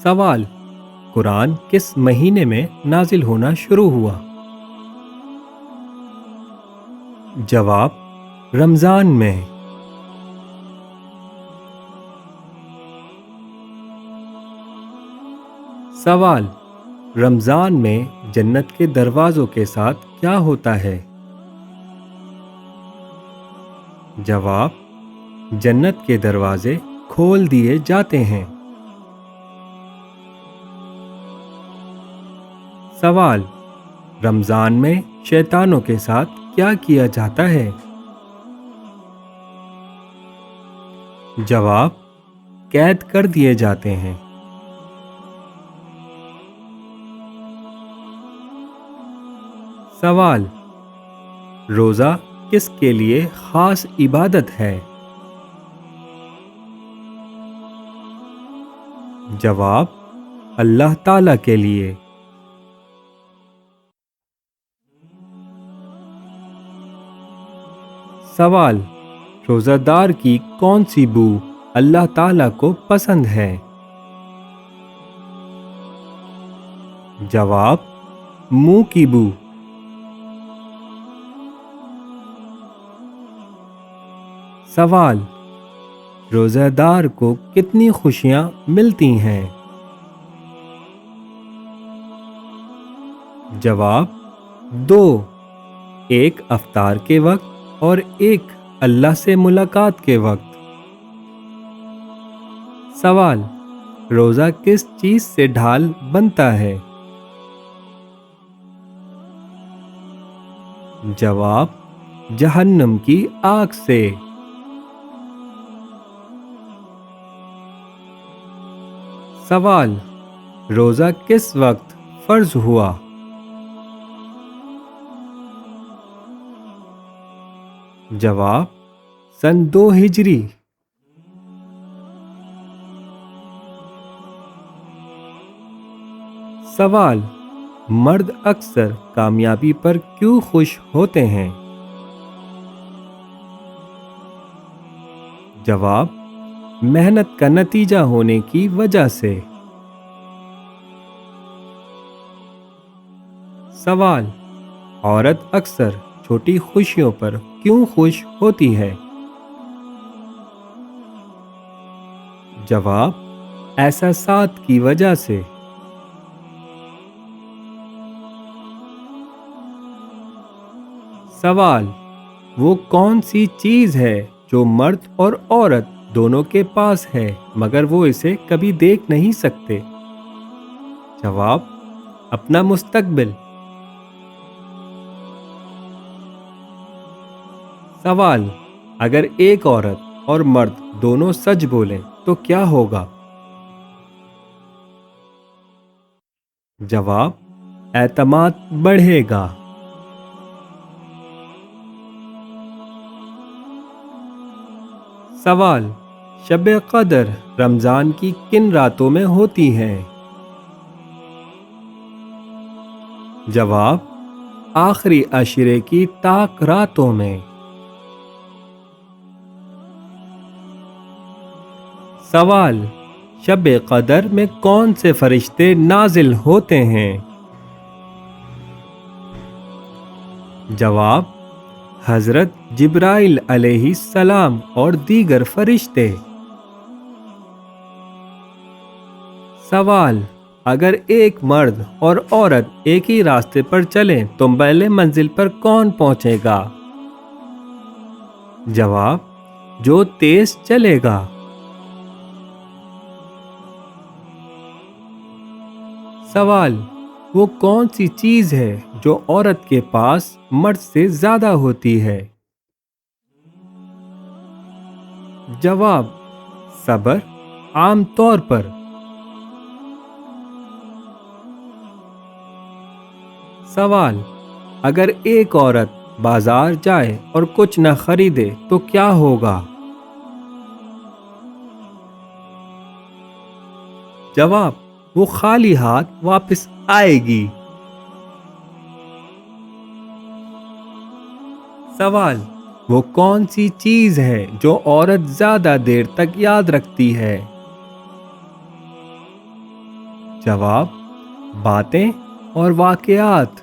سوال: قرآن کس مہینے میں نازل ہونا شروع ہوا؟ جواب: رمضان میں۔ سوال: رمضان میں جنت کے دروازوں کے ساتھ کیا ہوتا ہے؟ جواب: جنت کے دروازے کھول دیے جاتے ہیں۔ سوال: رمضان میں شیطانوں کے ساتھ کیا کیا جاتا ہے؟ جواب: قید کر دیے جاتے ہیں۔ سوال: روزہ کس کے لیے خاص عبادت ہے؟ جواب: اللہ تعالی کے لیے۔ سوال: روزہ دار کی کون سی بو اللہ تعالی کو پسند ہے؟ جواب: منہ کی بو۔ سوال: روزہ دار کو کتنی خوشیاں ملتی ہیں؟ جواب: 2، ایک افطار کے وقت اور ایک اللہ سے ملاقات کے وقت۔ سوال: روزہ کس چیز سے ڈھال بنتا ہے؟ جواب: جہنم کی آگ سے۔ سوال: روزہ کس وقت فرض ہوا؟ جواب: سن 2 ہجری۔ سوال: مرد اکثر کامیابی پر کیوں خوش ہوتے ہیں؟ جواب: محنت کا نتیجہ ہونے کی وجہ سے۔ سوال: عورت اکثر چھوٹی خوشیوں پر کیوں خوش ہوتی ہے؟ جواب: احساسات کی وجہ سے۔ سوال: وہ کون سی چیز ہے جو مرد اور عورت دونوں کے پاس ہے مگر وہ اسے کبھی دیکھ نہیں سکتے؟ جواب: اپنا مستقبل۔ سوال: اگر ایک عورت اور مرد دونوں سچ بولیں تو کیا ہوگا؟ جواب: اعتماد بڑھے گا۔ سوال: شب قدر رمضان کی کن راتوں میں ہوتی ہے؟ جواب: آخری عشرے کی طاق راتوں میں۔ سوال: شب قدر میں کون سے فرشتے نازل ہوتے ہیں؟ جواب: حضرت جبرائیل علیہ السلام اور دیگر فرشتے۔ سوال: اگر ایک مرد اور عورت ایک ہی راستے پر چلیں تو پہلے منزل پر کون پہنچے گا؟ جواب: جو تیز چلے گا۔ سوال: وہ کون سی چیز ہے جو عورت کے پاس مرد سے زیادہ ہوتی ہے؟ جواب: صبر، عام طور پر۔ سوال: اگر ایک عورت بازار جائے اور کچھ نہ خریدے تو کیا ہوگا؟ جواب: وہ خالی ہاتھ واپس آئے گی۔ سوال: وہ کون سی چیز ہے جو عورت زیادہ دیر تک یاد رکھتی ہے؟ جواب: باتیں اور واقعات۔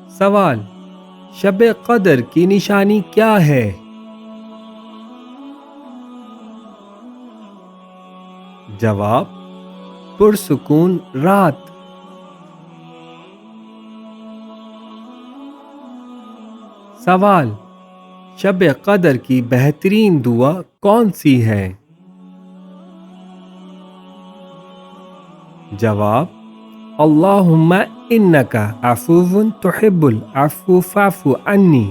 سوال: شب قدر کی نشانی کیا ہے؟ جواب: پرسکون رات۔ سوال: شب قدر کی بہترین دعا کون سی ہے؟ جواب: اللہم انک عفو تحب العفو فاعف عنی۔